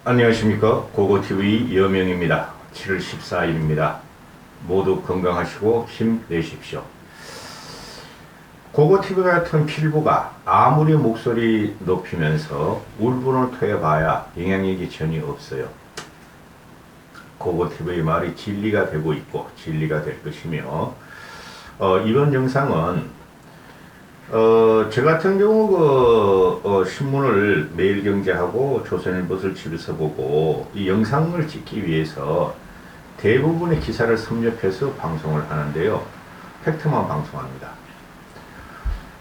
안녕하십니까. 고고TV 여명입니다. 7월 14일입니다. 모두 건강하시고 힘내십시오. 고고TV 같은 필부가 아무리 목소리 높이면서 울분을 토해봐야 영향력이 전혀 없어요. 고고TV의 말이 진리가 되고 있고 진리가 될 것이며, 이번 영상은 저 같은 경우 신문을 매일경제하고 조선일보를 집에서 보고 이 영상을 찍기 위해서 대부분의 기사를 섭렵해서 방송을 하는데요. 팩트만 방송합니다.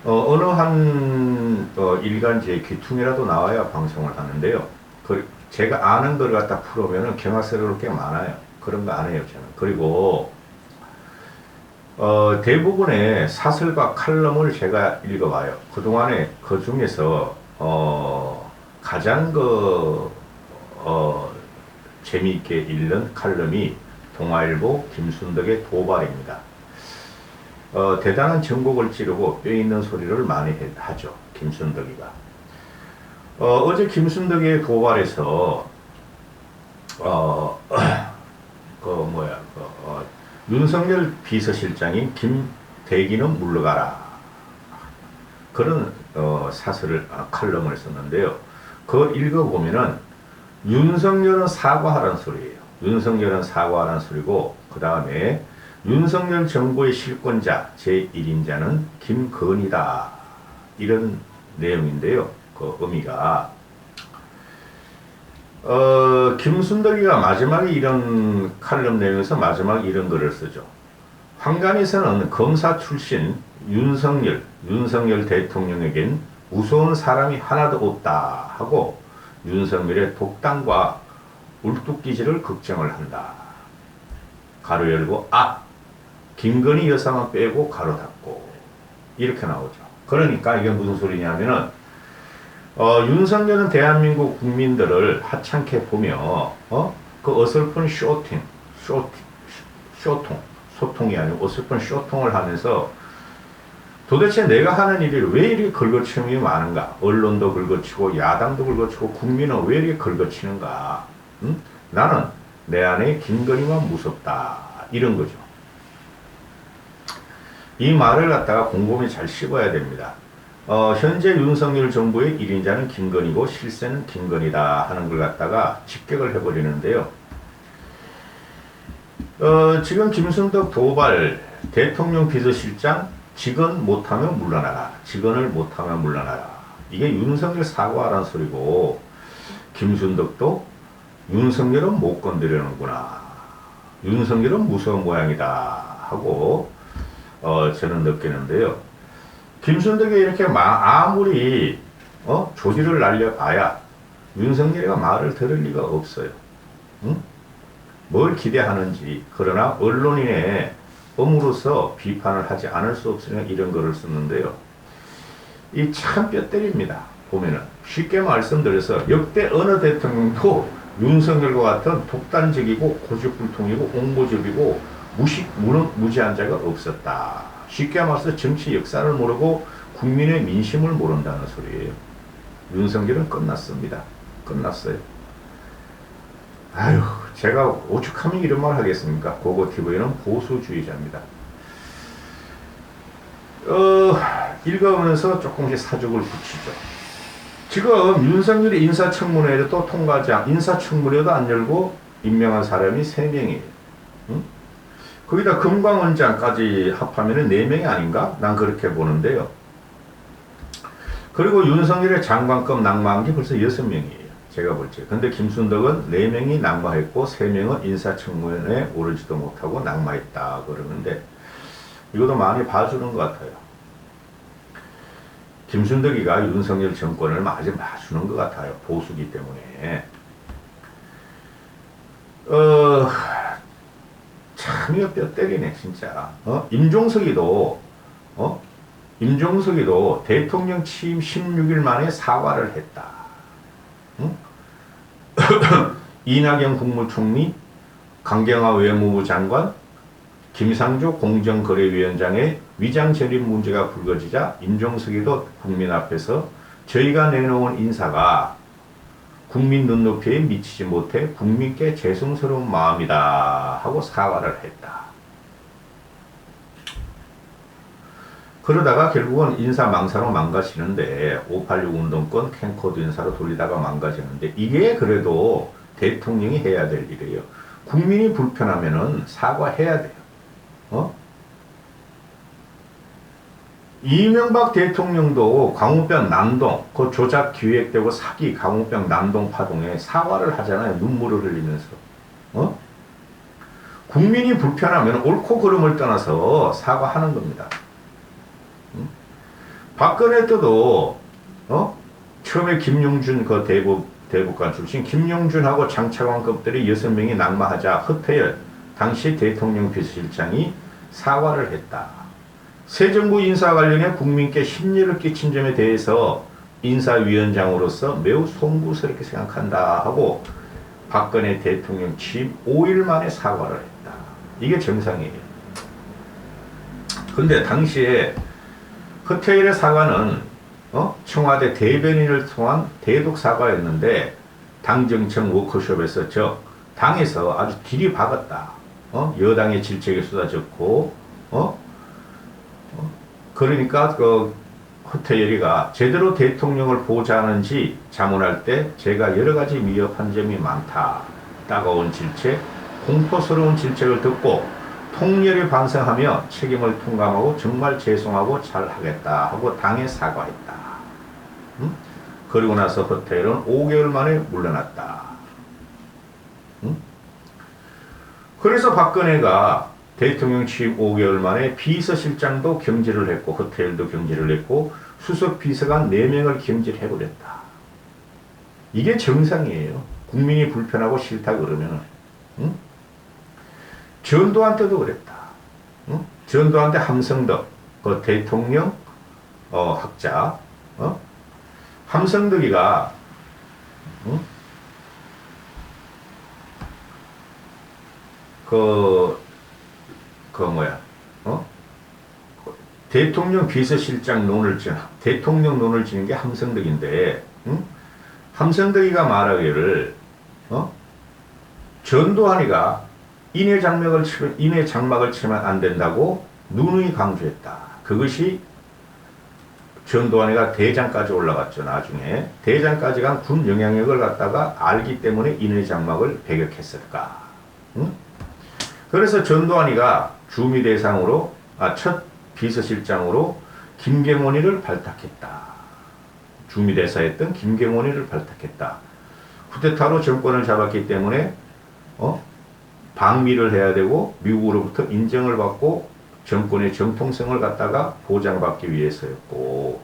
어느 한 일간지의 귀퉁이라도 나와야 방송을 하는데요. 제가 아는 걸 갖다 풀으면 경악스러울 게 많아요. 그런 거 안 해요, 저는. 그리고 대부분의 사설과 칼럼을 제가 읽어봐요. 그동안에 그 중에서 가장 재미있게 읽는 칼럼이 동아일보 김순덕의 도발입니다. 대단한 전곡을 찌르고 뼈 있는 소리를 많이 하죠, 김순덕이가. 어제 김순덕의 도발에서 윤석열 비서실장인 김대기는 물러가라, 그런 칼럼을 썼는데요. 그걸 읽어보면은 윤석열은 사과하라는 소리예요. 윤석열은 사과하라는 소리고, 그 다음에 윤석열 정부의 실권자 제1인자는 김건희다, 이런 내용인데요. 그 의미가 김순덕이가 마지막에 이런 칼럼 내용에서 마지막에 이런 글을 쓰죠. 황간에서는 검사 출신 윤석열 대통령에겐 무서운 사람이 하나도 없다 하고 윤석열의 독단과 울뚝기질을 걱정을 한다. 가로 열고 김건희 여사만 빼고 가로 닫고, 이렇게 나오죠. 그러니까 이게 무슨 소리냐면은 윤석열은 대한민국 국민들을 하찮게 보며 그 어설픈 소통이 아니고 어설픈 쇼통을 하면서 도대체 내가 하는 일이 왜 이렇게 긁어치움이 많은가? 언론도 긁어치고 야당도 긁어치고 국민은 왜 이렇게 긁어치는가? 나는 내 안에 김건희만 무섭다, 이런 거죠. 이 말을 갖다가 곰곰이 잘 씹어야 됩니다. 현재 윤석열 정부의 1인자는 김건희고 실세는 김건희다 하는 걸 갖다가 직격을 해버리는데요. 지금 김순덕 도발, 대통령 비서실장 직언 못하면 물러나라, 직언을 못하면 물러나라, 이게 윤석열 사과하라는 소리고, 김순덕도 윤석열은 못 건드리는구나, 윤석열은 무서운 모양이다 하고 저는 느끼는데요. 김순덕이 이렇게 아무리 조지를 날려봐야 윤석열이가 말을 들을 리가 없어요. 응? 뭘 기대하는지. 그러나 언론인의 엄으로서 비판을 하지 않을 수 없으니까 이런 글을 썼는데요. 이 참 뼈 때립니다. 보면은 쉽게 말씀드려서 역대 어느 대통령도 윤석열과 같은 독단적이고 고집불통이고 옹고집이고 무지한 자가 없었다. 쉽게 말해서 정치 역사를 모르고 국민의 민심을 모른다는 소리예요. 윤석열은 끝났습니다. 끝났어요. 아유, 제가 오죽하면 이런 말 하겠습니까? 고고TV는 보수주의자입니다. 읽어오면서 조금씩 사족을 붙이죠. 지금 윤석열이 인사청문회에도 인사청문회도 안 열고 임명한 사람이 3명이에요. 응? 거기다 금광원장까지 합하면 4명이 아닌가? 난 그렇게 보는데요. 그리고 윤석열의 장관급 낙마한 게 벌써 6명이에요. 제가 볼 때. 근데 김순덕은 4명이 낙마했고 3명은 인사청문회에 오르지도 못하고 낙마했다 그러는데, 이것도 많이 봐주는 것 같아요. 김순덕이가 윤석열 정권을 많이 봐주는 것 같아요. 보수기 때문에. 참 이거 뼈 때리네 진짜. 임종석이도 대통령 취임 16일 만에 사과를 했다. 응? 이낙연 국무총리, 강경화 외무부 장관, 김상조 공정거래위원장의 위장전입 문제가 불거지자 임종석이도 국민 앞에서 저희가 내놓은 인사가 국민 눈높이에 미치지 못해 국민께 죄송스러운 마음이다 하고 사과를 했다. 그러다가 결국은 인사 망사로 망가지는데 586 운동권 캠코더 인사로 돌리다가 망가지는데 이게 그래도 대통령이 해야 될 일이에요. 국민이 불편하면은 사과해야 돼요. 이명박 대통령도 광우병 난동, 그 조작 기획되고 사기 광우병 난동 파동에 사과를 하잖아요. 눈물을 흘리면서. 국민이 불편하면 옳고 그름을 떠나서 사과하는 겁니다. 박근혜 때도 처음에 김용준 그 대북관 출신 김용준하고 장차관급들이 6명이 낙마하자 허태열 당시 대통령 비서실장이 사과를 했다. 새 정부 인사 관련해 국민께 심려를 끼친 점에 대해서 인사위원장으로서 매우 송구스럽게 생각한다 하고 박근혜 대통령 취임 5일 만에 사과를 했다. 이게 정상이에요. 근데 당시에 허태일의 사과는 청와대 대변인을 통한 대독 사과였는데 당정청 워크숍에서 당에서 아주 길이 박았다. 여당의 질책이 쏟아졌고 그러니까 그 허태열이가 제대로 대통령을 보좌하는지 자문할 때 제가 여러 가지 미흡한 점이 많다. 따가운 질책, 공포스러운 질책을 듣고 통렬히 반성하며 책임을 통감하고 정말 죄송하고 잘하겠다 하고 당에 사과했다. 그리고 나서 허태열은 5개월 만에 물러났다. 그래서 박근혜가 대통령 취임 5개월 만에 비서실장도 경질을 했고 허태열도 경질을 했고 수석 비서관 4명을 경질해버렸다. 이게 정상이에요. 국민이 불편하고 싫다 그러면은. 전두환 때도 그랬다. 전두환 때 함성덕 그 대통령 학자 함성덕이가 대통령 비서실장 논을 대통령 논을 지는 게 함성덕인데 함성덕이가 말하기를 전두환이가 인해 장막을 치면 안 된다고 누누이 강조했다. 그것이 전두환이가 대장까지 올라갔죠. 나중에 대장까지 간 군 영향력을 갖다가 알기 때문에 인해 장막을 배격했을까. 그래서 전두환이가 주미 대상으로 첫 비서실장으로 김경원이를 발탁했다. 주미 대사였던 김경원이를 발탁했다. 쿠데타로 정권을 잡았기 때문에 방미를 해야 되고 미국으로부터 인정을 받고 정권의 정통성을 갖다가 보장받기 위해서였고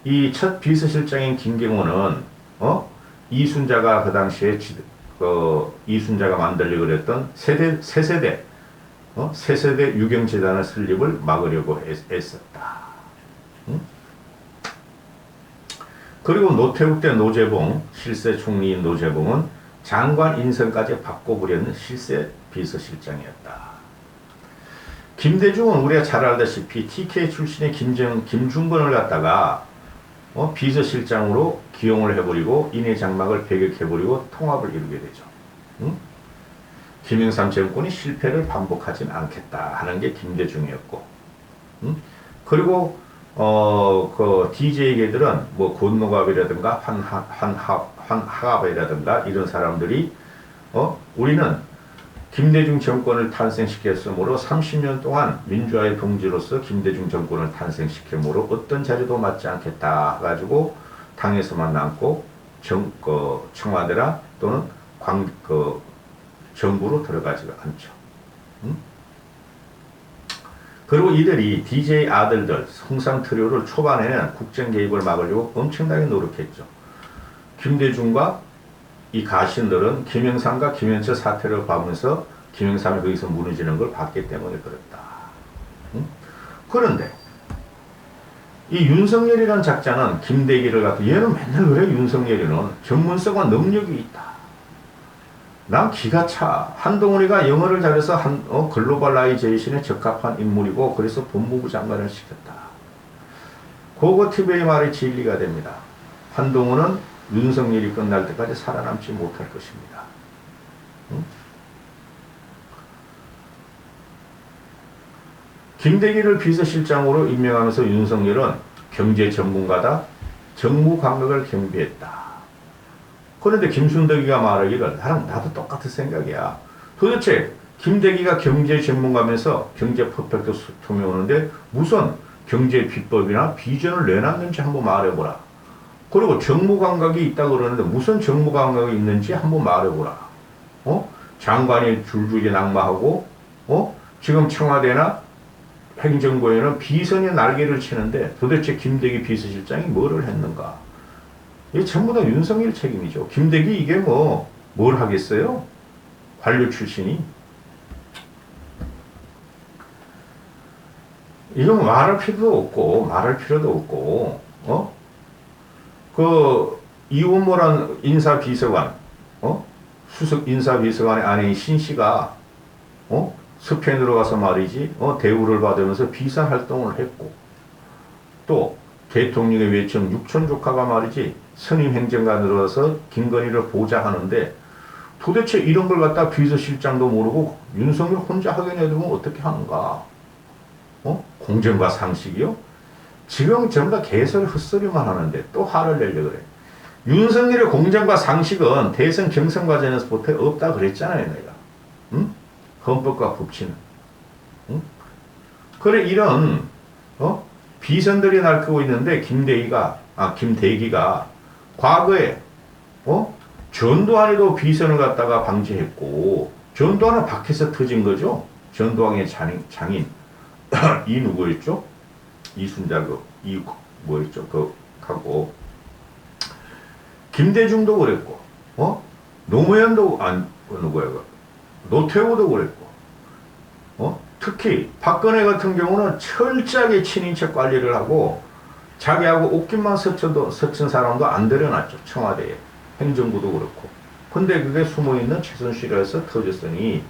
이 첫 비서실장인 김경원은 이순자가 그 당시에 이순자가 만들려고 그랬던 세세대 유경재단의 설립을 막으려고 애썼다. 그리고 노태우 때 노재봉 실세 총리인 노재봉은 장관 인선까지 바꿔보려는 실세 비서실장이었다. 김대중은 우리가 잘 알다시피 TK 출신의 김중건을 갖다가 비서실장으로 기용을 해버리고 인해 장막을 배격해버리고 통합을 이루게 되죠. 김영삼 정권이 실패를 반복하진 않겠다 하는 게 김대중이었고, 그리고 그 DJ계들은 뭐 권노갑이라든가 환하갑이라든가 이런 사람들이 우리는 김대중 정권을 탄생시켰으므로 30년 동안 민주화의 동지로서 김대중 정권을 탄생시켰으므로 어떤 자리도 맞지 않겠다 가지고 당에서만 남고 청와대나 또는 정부로 들어가지가 않죠. 그리고 이들이 DJ 아들들 성상 트리오를 초반에는 국정 개입을 막으려고 엄청나게 노력했죠. 김대중과 이 가신들은 김영삼과 김현철 사태를 봐면서 김영삼이 거기서 무너지는 걸 봤기 때문에 그렇다. 그런데 이 윤석열이라는 작자는 김대기를 갖고 얘는 맨날 그래. 윤석열이는 전문성과 능력이 있다. 난 기가 차. 한동훈이가 영어를 잘해서 글로벌라이제이션에 적합한 인물이고 그래서 법무부 장관을 시켰다. 고거 TV의 말이 진리가 됩니다. 한동훈은 윤석열이 끝날 때까지 살아남지 못할 것입니다. 응? 김대기를 비서실장으로 임명하면서 윤석열은 경제 전문가다, 정무 감각을 경비했다. 그런데 김순덕이가 말하기를 나도 똑같은 생각이야. 도대체 김대기가 경제 전문가면서 경제 퍼펙트 소통이 오는데 무슨 경제 비법이나 비전을 내놨는지 한번 말해보라. 그리고 정무 감각이 있다고 그러는데 무슨 정무 감각이 있는지 한번 말해보라. 장관이 줄줄이 낙마하고, 지금 청와대나 행정부에는 비선이 날개를 치는데 도대체 김대기 비서실장이 뭐를 했는가? 이게 전부 다 윤석열 책임이죠. 김대기 이게 뭘 하겠어요? 관료 출신이. 이건 말할 필요도 없고, 이원모란 인사비서관, 수석 인사비서관의 아내인 신씨가, 스페인으로 가서 말이지, 대우를 받으면서 비선 활동을 했고, 또, 대통령의 외청 육촌 조카가 말이지, 선임 행정관으로 와서 김건희를 보좌하는데, 도대체 이런 걸 갖다 비서실장도 모르고 윤석열 혼자 하게 내두면 어떻게 하는가? 공정과 상식이요? 지금 전부 다 개소리 헛소리만 하는데 또 화를 내려고 그래. 윤석열의 공정과 상식은 대선 경선 과정에서부터 없다 그랬잖아요, 내가. 응? 헌법과 법치는. 응? 그래, 이런, 비선들이 날뛰고 있는데, 김대기가, 과거에, 전두환이도 비선을 갖다가 방지했고, 전두환은 밖에서 터진 거죠? 전두환의 장인. 이 누구였죠? 이순자, 하고. 김대중도 그랬고, 노무현도, 노태우도 그랬고, 특히 박근혜 같은 경우는 철저하게 친인척 관리를 하고 자기하고 옷깃만 스친 사람도 안 들여놨죠. 청와대에. 행정부도 그렇고. 근데 그게 숨어있는 최순실에서 터졌으니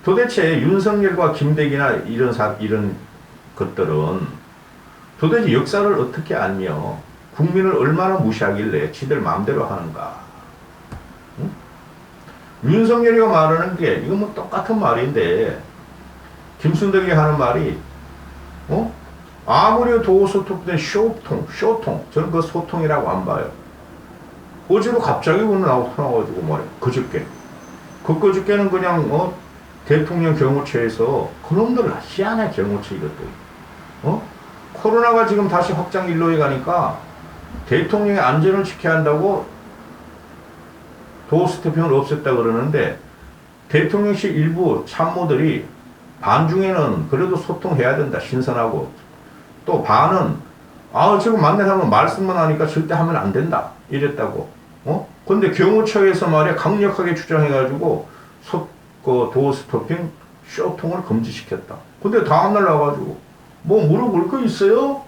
도대체 윤석열과 김대기나 이런 것들은 도대체 역사를 어떻게 알며 국민을 얼마나 무시하길래 지들 마음대로 하는가. 응? 윤석열이가 말하는 게 이건 똑같은 말인데 김순덕이 하는 말이 아무리 도소통된 쇼통 저는 그 소통이라고 안 봐요. 어제도 갑자기 오늘 나와가지고 말해. 그저께는 그냥 대통령 경호처에서 그놈들 희한해. 경호처 이것도 코로나가 지금 다시 확장 일로에 가니까 대통령의 안전을 지켜야 한다고 도어스태핑을 없앴다 그러는데 대통령실 일부 참모들이 반 중에는 그래도 소통해야 된다. 신선하고. 또 반은 지금 만나면 말씀만 하니까 절대 하면 안 된다. 이랬다고. 근데 경호처에서 말이야 강력하게 주장해가지고 도어스토핑 쇼통을 금지시켰다. 근데 다음날 나와가지고 물어볼 거 있어요?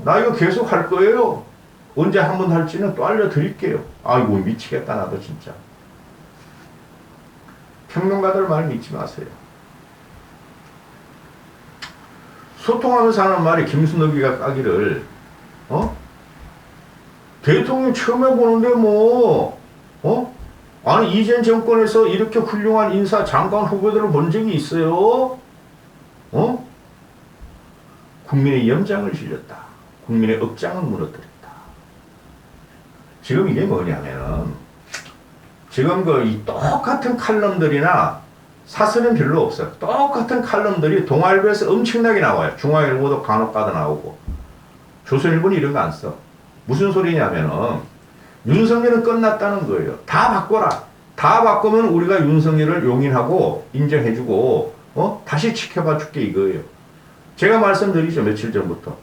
나 이거 계속 할 거예요. 언제 한 번 할지는 또 알려드릴게요. 아이고 미치겠다 나도 진짜. 평론가들 말 믿지 마세요. 소통하면서 하는 말이 김순덕이가 까기를 대통령 처음 해보는데 아니 이전 정권에서 이렇게 훌륭한 인사 장관 후보들을 본 적이 있어요? 국민의 염장을 실렸다. 국민의 억장을 무너뜨렸다. 지금 이게 뭐냐면은 지금 이 똑같은 칼럼들이나 사설은 별로 없어요. 똑같은 칼럼들이 동아일보에서 엄청나게 나와요. 중앙일보도 간혹 가다 나오고. 조선일보는 이런 거 안 써. 무슨 소리냐면은 윤석열은 끝났다는 거예요. 다 바꿔라. 다 바꾸면 우리가 윤석열을 용인하고 인정해주고 다시 지켜봐 줄게 이거예요. 제가 말씀드리죠. 며칠 전부터.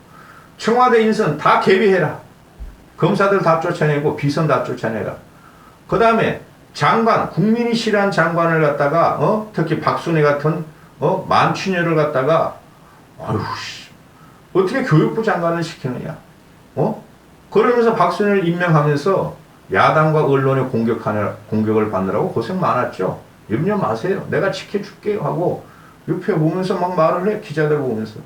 청와대 인선 다 개비해라. 검사들 다 쫓아내고 비선 다 쫓아내라. 그 다음에 장관, 국민이 싫어하는 장관을 갖다가 특히 박순애 같은 만취녀를 갖다가 어떻게 교육부 장관을 시키느냐. 그러면서 박순애를 임명하면서 야당과 언론의 공격을 받느라고 고생 많았죠. 염려 마세요. 내가 지켜줄게요 하고 옆에 보면서 막 말을 해. 기자들 보면서.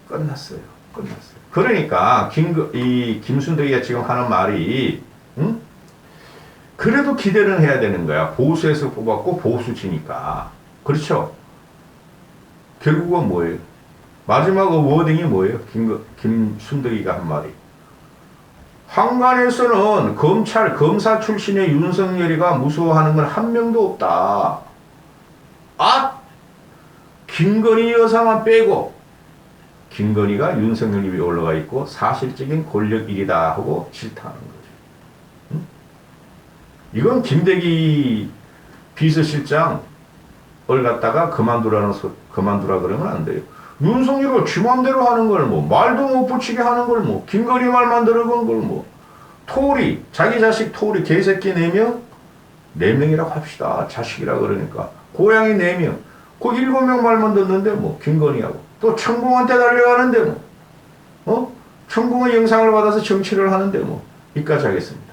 끝났어요. 끝났어요. 그러니까 이 김순덕이가 지금 하는 말이 응? 그래도 기대는 해야 되는 거야. 보수에서 뽑았고 보수지니까. 그렇죠? 결국은 뭐예요? 마지막 워딩이 뭐예요? 김순덕이가 한 말이. 황관에서는 검사 출신의 윤석열이가 무서워하는 건 한 명도 없다. 아! 김건희 여사만 빼고 김건희가 윤석열 위에 올라가 있고 사실적인 권력 일이다 하고 질타하는 거죠. 응? 이건 김대기 비서실장을 갖다가 그만두라 그러면 안 돼요. 윤석열이 지 맘대로 하는 걸 뭐 말도 못 붙이게 하는 걸 뭐 김건희 말만 들어본 걸 뭐 토리 자기 자식 토리 개새끼 4명 4명이라고 합시다. 자식이라 그러니까 고양이 4명 그 7명 말만 듣는데 뭐 김건희하고 또 천공한테 달려가는데 뭐 청공의 영상을 받아서 정치를 하는데 뭐 이까지 하겠습니다.